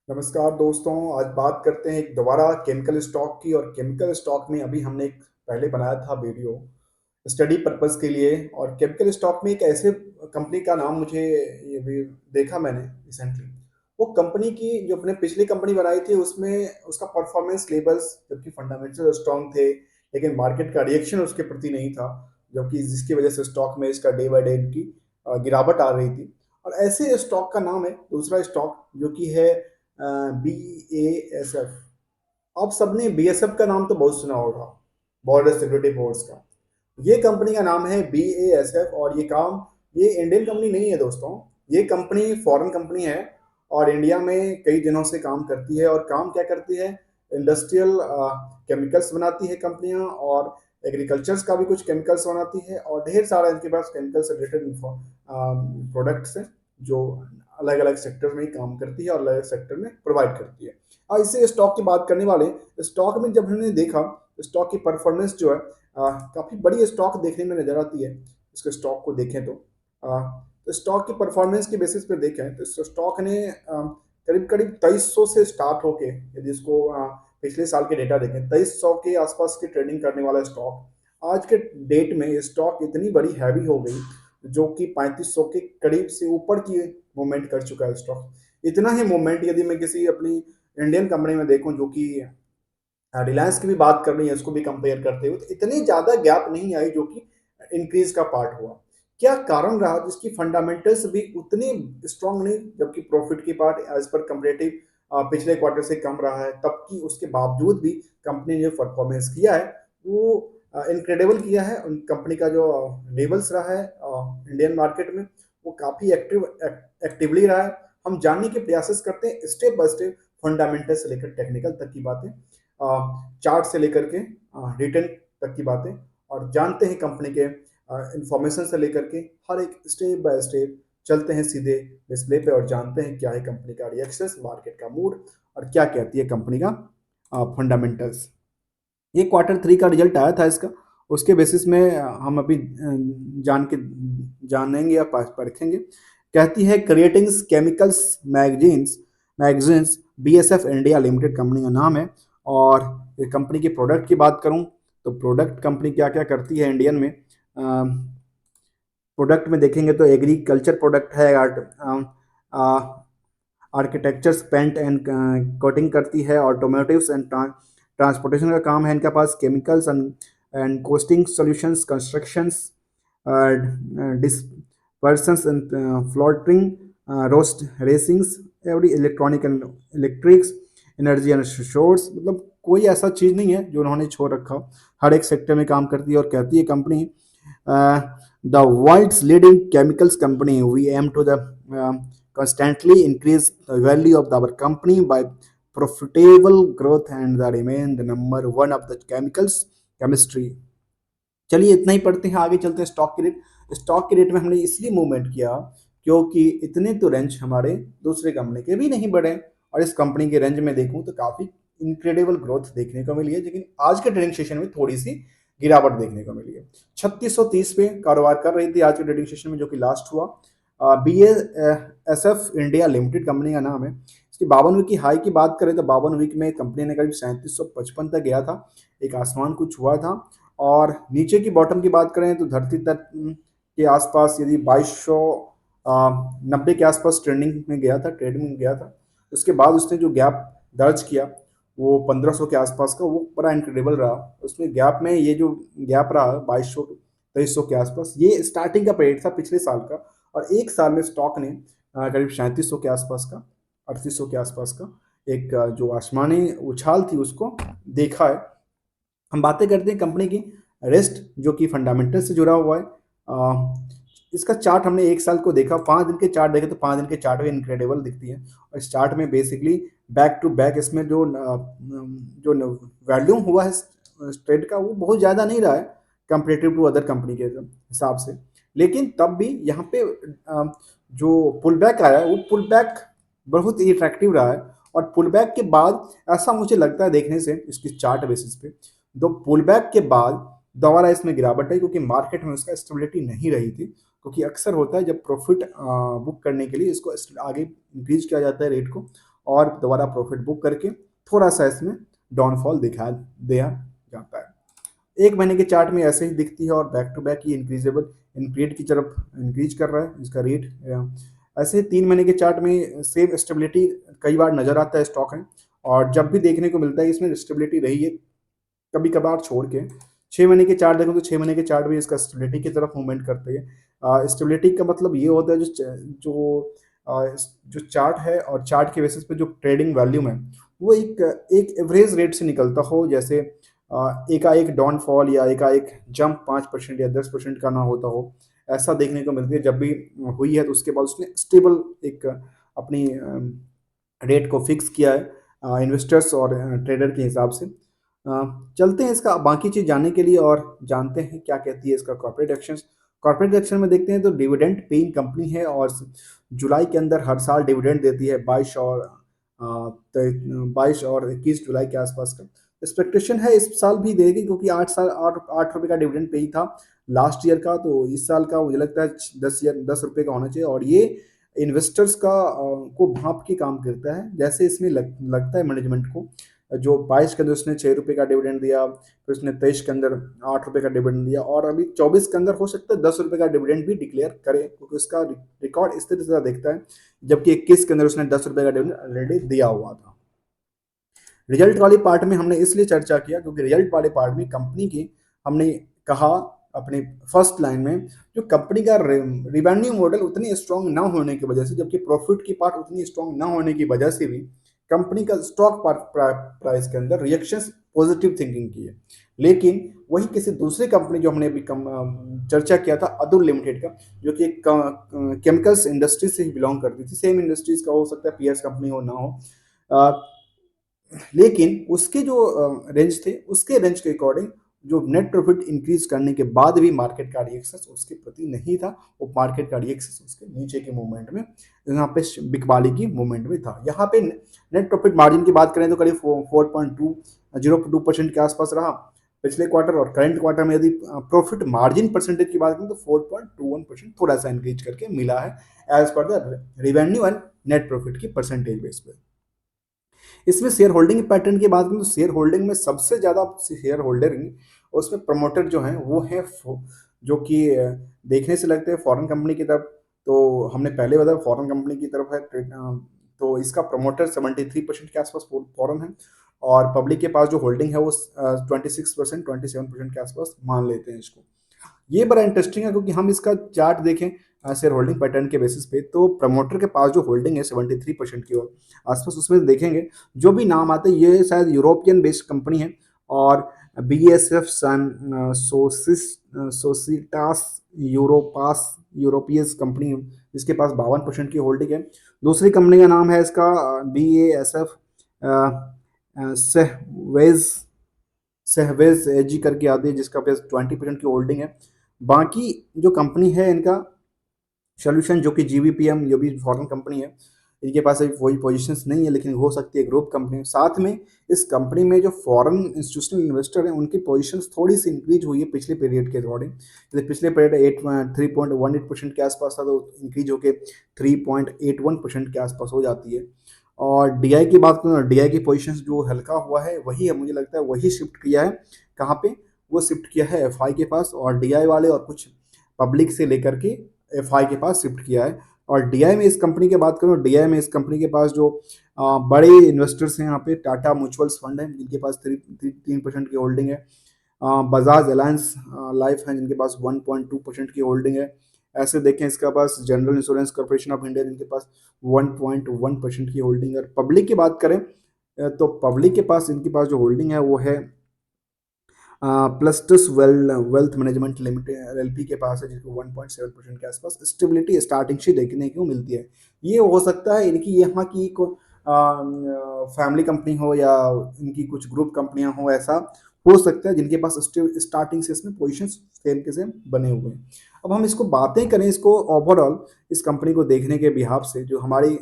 नमस्कार दोस्तों। आज बात करते हैं एक दोबारा केमिकल स्टॉक की। और केमिकल स्टॉक में अभी हमने एक पहले बनाया था वीडियो स्टडी पर्पस के लिए। और केमिकल स्टॉक में एक ऐसे कंपनी का नाम मुझे ये भी देखा मैंने रिसेंटली। वो कंपनी की जो अपने पिछली कंपनी बनाई थी उसमें उसका परफॉर्मेंस लेवल्स जबकि फंडामेंटल स्ट्रांग थे, लेकिन मार्केट का रिएक्शन उसके प्रति नहीं था, जबकि जिसकी वजह से स्टॉक में इसका डे बाय डे की गिरावट आ रही थी। और ऐसे स्टॉक का नाम है दूसरा स्टॉक जो कि है BASF। आप सबने BASF का नाम तो बहुत सुना होगा, बॉर्डर सिक्योरिटी फोर्स का। ये कंपनी का नाम है BASF। और ये इंडियन कंपनी नहीं है दोस्तों, ये कंपनी फॉरेन कंपनी है। और इंडिया में कई दिनों से काम करती है। और काम क्या करती है, इंडस्ट्रियल केमिकल्स बनाती है कंपनियां, और एग्रीकल्चर्स का भी कुछ केमिकल्स बनाती है, और ढेर सारा इनके पास केमिकल से रिलेटेड प्रोडक्ट्स हैं जो अलग अलग सेक्टर में ही काम करती है और अलग अलग सेक्टर में प्रोवाइड करती है। और इससे स्टॉक की बात करने वाले, स्टॉक में जब हमने देखा स्टॉक की परफॉर्मेंस जो है काफ़ी बड़ी स्टॉक देखने में नजर आती है। इसके स्टॉक को देखें तो स्टॉक की परफॉर्मेंस के बेसिस पे देखें तो इस स्टॉक ने करीब करीब 2300 से स्टार्ट होके, यदि इसको पिछले साल के डेटा देखें, 2300 के आसपास की ट्रेडिंग करने वाला स्टॉक आज के डेट में स्टॉक इतनी बड़ी हैवी हो गई जो कि 3500 के करीब से ऊपर की मूवमेंट कर चुका है स्टॉक। इतना ही मूवमेंट यदि मैं किसी अपनी इंडियन कंपनी में देखूं जो कि रिलायंस की भी बात कर रही है, इसको भी कंपेयर करते हुए, तो इतनी ज्यादा गैप नहीं आई जो कि इंक्रीज का पार्ट हुआ। क्या कारण रहा जिसकी फंडामेंटल्स भी उतने स्ट्रांग नहीं, जबकि प्रॉफिट की पार्ट एज पर कंपेरेटिव पिछले क्वार्टर से कम रहा है, तब की उसके बावजूद भी कंपनी ने जो परफॉर्मेंस किया है वो इनक्रेडिबल किया है। उन कंपनी का जो लेवल्स रहा है इंडियन मार्केट में वो काफी एक्टिवली रहा है। हम जानने के प्रयास करते हैं स्टेप बाय स्टेप, फंडामेंटल से लेकर टेक्निकल तक की बातें, चार्ट से लेकर के रिटर्न तक की बातें, और जानते हैं कंपनी के इंफॉर्मेशन से लेकर के हर एक स्टेप बाय स्टेप चलते हैं सीधे डिस्प्ले पे और जानते हैं क्या है कंपनी का रिएक्शन, मार्केट का मूड, और क्या कहती है कंपनी का फंडामेंटल्स। ये क्वार्टर 3 का रिजल्ट आया था इसका, उसके बेसिस में हम अभी जानेंगे या परखेंगे। कहती है creating chemicals magazines magazines BASF India limited company का नाम है। और कंपनी के प्रोडक्ट की बात करूं तो प्रोडक्ट कंपनी क्या क्या करती है इंडियन में, प्रोडक्ट में देखेंगे तो एग्रीकल्चर प्रोडक्ट है, आर्किटेक्चर्स पेंट एंड कोटिंग करती है, ऑटोमोटिव्स एंड ट्रांसपोर्टेशन का काम है इनके पास, chemicals and costing solutions, constructions, dispersions and floating, roast resins, every electronic and electrics, energy and shores. मतलब कोई ऐसा चीज़ नहीं है जो उन्होंने छोड़ रखा हो, हर एक सेक्टर में काम करती है। और कहती है company the world's leading chemicals company, we aim to the constantly increase the value of our company by profitable growth and the remain the number one of the chemicals chemistry। चलिए इतना ही पढ़ते हैं, आगे चलते हैं स्टॉक के rate. Stock के rate में हमने इसलिए मूवमेंट किया क्योंकि इतने तो रेंज हमारे दूसरे कंपनी के भी नहीं बढ़े, और इस कंपनी के रेंज में देखूं तो काफी इनक्रेडिबल ग्रोथ देखने को मिली है, लेकिन आज के ट्रेडिंग सेशन में थोड़ी सी गिरावट देखने को मिली है। 3630 पे कारोबार कर रही थी आज के ट्रेडिंग सेशन में, जो कि लास्ट हुआ। BASF इंडिया लिमिटेड कंपनी का नाम है। इसकी 52 वीक की हाई की बात करें तो 52 वीक में कंपनी ने करीब 3755 तक गया था, एक आसमान कुछ हुआ था। और नीचे की बॉटम की बात करें तो धरती तक के आसपास, यदि 2290 के आसपास ट्रेंडिंग में गया था, ट्रेडिंग में गया था। उसके बाद उसने जो गैप दर्ज किया वो 1500 के आसपास का, वो बड़ा इनक्रेडिबल रहा। उसमें गैप में ये जो गैप रहा 2200 2300 के आसपास, ये स्टार्टिंग का पीरियड था पिछले साल का। और एक साल में स्टॉक ने करीब 3700 के आसपास का, 3800 के आसपास का एक जो आसमानी उछाल थी उसको देखा है। हम बातें करते हैं कंपनी की रेस्ट, जो कि फंडामेंटल से जुड़ा हुआ है। इसका चार्ट हमने एक साल को देखा, 5 दिन के चार्ट देखे तो 5 दिन के चार्ट में इनक्रेडिबल दिखती है। और इस चार्ट में बेसिकली बैक टू बैक इसमें जो वॉल्यूम हुआ है ट्रेड का वो बहुत ज़्यादा नहीं रहा है कंपेरेटिव टू अदर कंपनी के हिसाब से। लेकिन तब भी यहाँ पे जो पुल बैक आया वो पुल बैक बहुत ही अट्रैक्टिव रहा है। और पुल बैक के बाद ऐसा मुझे लगता है देखने से इसकी चार्ट बेसिस पे, दो पुल बैक के बाद दोबारा इसमें गिरावट है, क्योंकि मार्केट में उसका स्टेबिलिटी नहीं रही थी। क्योंकि अक्सर होता है जब प्रॉफिट बुक करने के लिए इसको आगे इंक्रीज किया जाता है रेट को, और दोबारा प्रॉफिट बुक करके थोड़ा सा इसमें डाउनफॉल दिखा दिया जाता है। 1 महीने के चार्ट में ऐसे ही दिखती है और बैक टू बैक ये इंक्रीजेबल इंक्रीज की तरफ इंक्रीज कर रहा है इसका रेट। ऐसे 3 महीने के चार्ट में सेम स्टेबिलिटी कई बार नजर आता है स्टॉक है, और जब भी देखने को मिलता है इसमें स्टेबिलिटी रही है, कभी कभार छोड़ के। 6 महीने के चार्ट देखो तो 6 महीने के चार्ट भी इसका स्टेबिलिटी की तरफ मूवमेंट करते हैं। स्टेबिलिटी का मतलब ये होता है जो जो चार्ट है और चार्ट के बेसिस पे जो ट्रेडिंग वॉल्यूम है वो एक एवरेज रेट से निकलता हो, जैसे एकाएक डाउनफॉल या एकाएक जंप 5% या 10% का ना होता हो, ऐसा देखने को मिलती है। जब भी हुई है तो उसके बाद उसने स्टेबल एक अपनी रेट को फिक्स किया है इन्वेस्टर्स और ट्रेडर के हिसाब से। चलते हैं इसका बाकी चीज़ जानने के लिए और जानते हैं क्या कहती है इसका कॉर्पोरेट एक्शंस। कॉर्पोरेट एक्शन में देखते हैं तो डिविडेंड पेइंग कंपनी है और जुलाई के अंदर हर साल डिविडेंड देती है 22 और 21 जुलाई के आसपास का एक्सपेक्टेशन है। इस साल भी देगी क्योंकि 8 रुपये का डिविडेंड पे ही था लास्ट ईयर का, तो इस साल का मुझे लगता है 10 रुपये का होना चाहिए। और ये इन्वेस्टर्स को भाप के काम करता है, जैसे इसमें लगता है मैनेजमेंट को। जो 22 के अंदर उसने 6 रुपये का डिविडेंड दिया, फिर उसने 23 के अंदर 8 रुपये का डिविडेंड दिया, और अभी 24 के अंदर हो सकता है 10 रुपये का डिविडेंड भी डिक्लेयर करे, क्योंकि उसका रिकॉर्ड इस तरह से देखता है। जबकि 21 के अंदर उसने 10 रुपये का डिविडेंड ऑलरेडी दिया हुआ था। रिजल्ट वाली पार्ट में हमने इसलिए चर्चा किया क्योंकि रिजल्ट वाले पार्ट में कंपनी की हमने कहा अपने फर्स्ट लाइन में, जो कंपनी का रिवेन्यू मॉडल उतनी स्ट्रांग ना होने की वजह से, जबकि प्रॉफिट की पार्ट उतनी स्ट्रांग ना होने की वजह से भी कंपनी का स्टॉक प्राइस के अंदर रिएक्शंस पॉजिटिव थिंकिंग की है। लेकिन वही किसी दूसरी कंपनी जो हमने अभी चर्चा किया था अतुल लिमिटेड का, जो कि एक केमिकल्स इंडस्ट्री से ही बिलोंग करती थी, सेम इंडस्ट्रीज का हो सकता है पीएस कंपनी हो ना हो, लेकिन उसके जो रेंज थे उसके रेंज के अकॉर्डिंग जो नेट प्रॉफिट इंक्रीज करने के बाद भी मार्केट का रिएक्शन उसके प्रति नहीं था, वो मार्केट का रिएक्शन उसके नीचे के मूवमेंट में, यहाँ पे बिकवाली की मूवमेंट में था। यहाँ पे नेट प्रॉफिट मार्जिन की बात करें तो करीब 4.2% के आसपास रहा पिछले क्वार्टर, और करंट क्वार्टर में यदि प्रॉफिट मार्जिन परसेंटेज की बात करें तो 4.21% थोड़ा सा इंक्रीज करके मिला है as per the revenue and net profit की परसेंटेज बेस पे। इसमें शेयर होल्डिंग पैटर्न की बात करें तो शेयर होल्डिंग में सबसे ज़्यादा शेयर होल्डरिंग उसमें प्रमोटर जो हैं वो है, जो कि देखने से लगते हैं फॉरेन कंपनी की तरफ। तो हमने पहले बताया फॉरेन कंपनी की तरफ है, तो इसका प्रमोटर 73% के आसपास फॉरेन है, और पब्लिक के पास जो होल्डिंग है वो 26% 27% के आसपास मान लेते हैं इसको। ये बड़ा इंटरेस्टिंग है क्योंकि हम इसका चार्ट देखें शेयर होल्डिंग पैटर्न के बेसिस पे, तो प्रमोटर के पास जो होल्डिंग है 73% की ओर आसपास, उसमें देखेंगे जो भी नाम आते हैं ये शायद यूरोपियन बेस्ड कंपनी है, और BASF सोसिटास यूरोपास यूरोपियस कंपनी है जिसके पास 52% की होल्डिंग है। दूसरी कंपनी का नाम है इसका BASF सहवेज सहवेज एजी करके आती है जिसका पास 20% की होल्डिंग है। बाकी जो कंपनी है इनका सोल्यूशन, जो कि GVPM, ये भी फॉरेन कंपनी है, इनके पास अभी कोई पोजीशंस नहीं है लेकिन हो सकती है ग्रुप कंपनी। साथ में इस कंपनी में जो फॉरेन इंस्टीट्यूशनल इन्वेस्टर हैं उनकी पोजीशंस थोड़ी सी इंक्रीज हुई है पिछले पीरियड के अकॉर्डिंग। जैसे पिछले पीरियड 3.18% के आसपास था, तो इंक्रीज होकर 3.81% के आसपास हो जाती है। और DI की बात करूँ तो DI की पोजीशंस जो हल्का हुआ है वही है, मुझे लगता है वही शिफ्ट किया है। कहाँ पे वो शिफ्ट किया है FI के पास, और DI वाले और कुछ पब्लिक से लेकर के FI के पास शिफ्ट किया है। और DI में इस कंपनी की बात करूँ, DI में इस कंपनी के पास जो बड़े इन्वेस्टर्स हैं यहाँ पे टाटा म्यूचुअल्स फंड है जिनके पास 3% की होल्डिंग है, बजाज अलायंस लाइफ है जिनके पास 1.2% की होल्डिंग है। ऐसे देखें इसके पास general insurance corporation of India जिनके पास 1.1% की होल्डिंग है। और पब्लिक की बात करें तो पब्लिक के पास इनके पास जो होल्डिंग है वो है प्लस्टस वेल्थ मैनेजमेंट लिमिटेड LP के पास है जिसको 1.7% के आसपास स्टेबिलिटी स्टार्टिंग से देखने को मिलती है। ये हो सकता है इनकी यहाँ की फैमिली कंपनी हो या इनकी कुछ ग्रुप कंपनियां हो, ऐसा हो सकता है जिनके पास स्टार्टिंग से इसमें पोजीशंस सेम के सेम बने हुए हैं। अब हम इसको बातें करें इसको ओवरऑल इस कंपनी को देखने के बिहाफ से, जो हमारी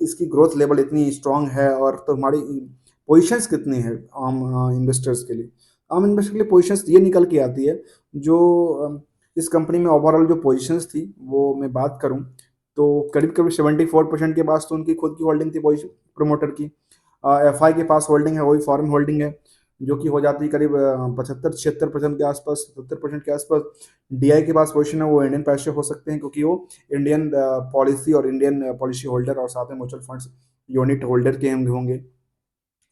इसकी ग्रोथ लेवल इतनी स्ट्रांग है, और तो हमारी पोजीशंस कितनी है आम इन्वेस्टर्स के लिए। आम इन्वेस्टर के लिए पोजीशंस ये निकल के आती है, जो इस कंपनी में ओवरऑल जो पोजीशंस थी वो मैं बात करूं तो करीब करीब 74% के पास तो उनकी खुद की होल्डिंग थी वही प्रमोटर की। एफआई के पास होल्डिंग है वही फॉरेन होल्डिंग है, जो कि हो जाती है करीब 75-76% के आसपास, 70% के आसपास। डीआई के पास पोजीशन है वो इंडियन पैसे हो सकते हैं, क्योंकि वो इंडियन पॉलिसी और इंडियन पॉलिसी होल्डर और साथ में म्यूचुअल फंड्स यूनिट होल्डर के होंगे।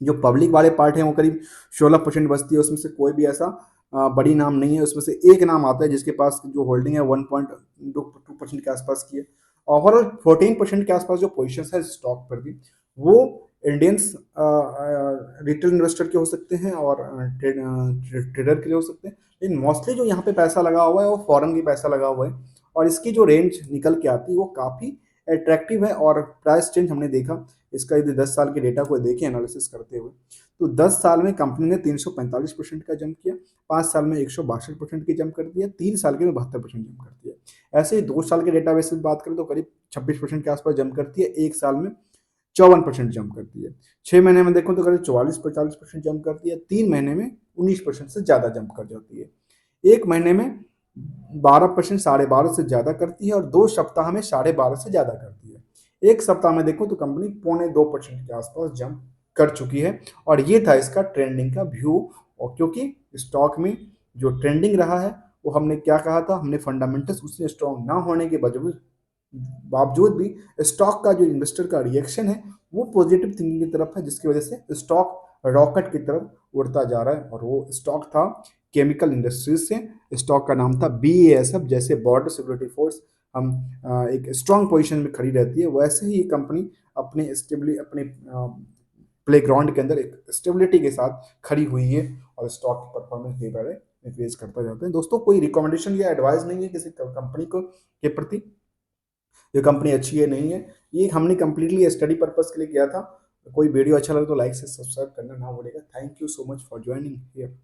जो पब्लिक वाले पार्ट हैं वो करीब 16% बचती है, उसमें से कोई भी ऐसा बड़ी नाम नहीं है। उसमें से एक नाम आता है जिसके पास जो होल्डिंग है 1.2% के आसपास की है। ओवरऑल 14% के आसपास जो पोजिशन है स्टॉक पर भी, वो इंडियंस रिटेल इन्वेस्टर के हो सकते हैं और ट्रेडर के लिए हो सकते हैं, लेकिन मोस्टली जो यहाँ पे पैसा लगा हुआ है वो फॉरेन की पैसा लगा हुआ है। और इसकी जो रेंज निकल के आती है वो काफ़ी अट्रैक्टिव है। और प्राइस चेंज हमने देखा इसका, यदि 10 साल के डेटा को देखें एनालिसिस करते हुए, तो 10 साल में कंपनी ने 345% का जंप किया, 5 साल में 162% की जंप कर दिया, 3 साल के में 72% जंप कर दिया। ऐसे ही 2 साल के डेटा बेस में बात करें तो करीब 26% के आसपास जंप करती है, 1 साल में 54% जंप करती है, 6 महीने में देखो तो करीब 44-45% जंप करती है, 3 महीने में 19% से ज़्यादा जंप कर जाती है, 1 महीने में 12%, 12.5 से ज़्यादा करती है, और 2 सप्ताह में 12.5 से ज़्यादा करती है। 1 सप्ताह में देखो तो कंपनी 0.25% के आसपास जंप कर चुकी है। और ये था इसका ट्रेंडिंग का व्यू। और क्योंकि स्टॉक में जो ट्रेंडिंग रहा है वो हमने क्या कहा था, हमने फंडामेंटल्स उससे स्ट्रॉन्ग ना होने के बावजूद भी स्टॉक का जो इन्वेस्टर का रिएक्शन है वो पॉजिटिव थिंकिंग की तरफ है, जिसकी वजह से स्टॉक रॉकेट की तरफ उड़ता जा रहा है। और वो स्टॉक था केमिकल इंडस्ट्रीज से, स्टॉक का नाम था BASF। जैसे बॉर्डर सिक्योरिटी फोर्स हम एक स्ट्रांग पोजीशन में खड़ी रहती है, वैसे ही ये कंपनी अपने प्लेग्राउंड के अंदर एक स्टेबिलिटी के साथ खड़ी हुई है, और स्टॉक की performance day by day increase करता जाता है। दोस्तों कोई रिकमेंडेशन या एडवाइस नहीं है किसी कंपनी को के प्रति, ये कंपनी अच्छी है नहीं है, ये हमने कंप्लीटली स्टडी पर्पस के लिए किया था। कोई वीडियो अच्छा लगे तो लाइक से सब्सक्राइब करना ना भूलिएगा। Thank you so much for joining here.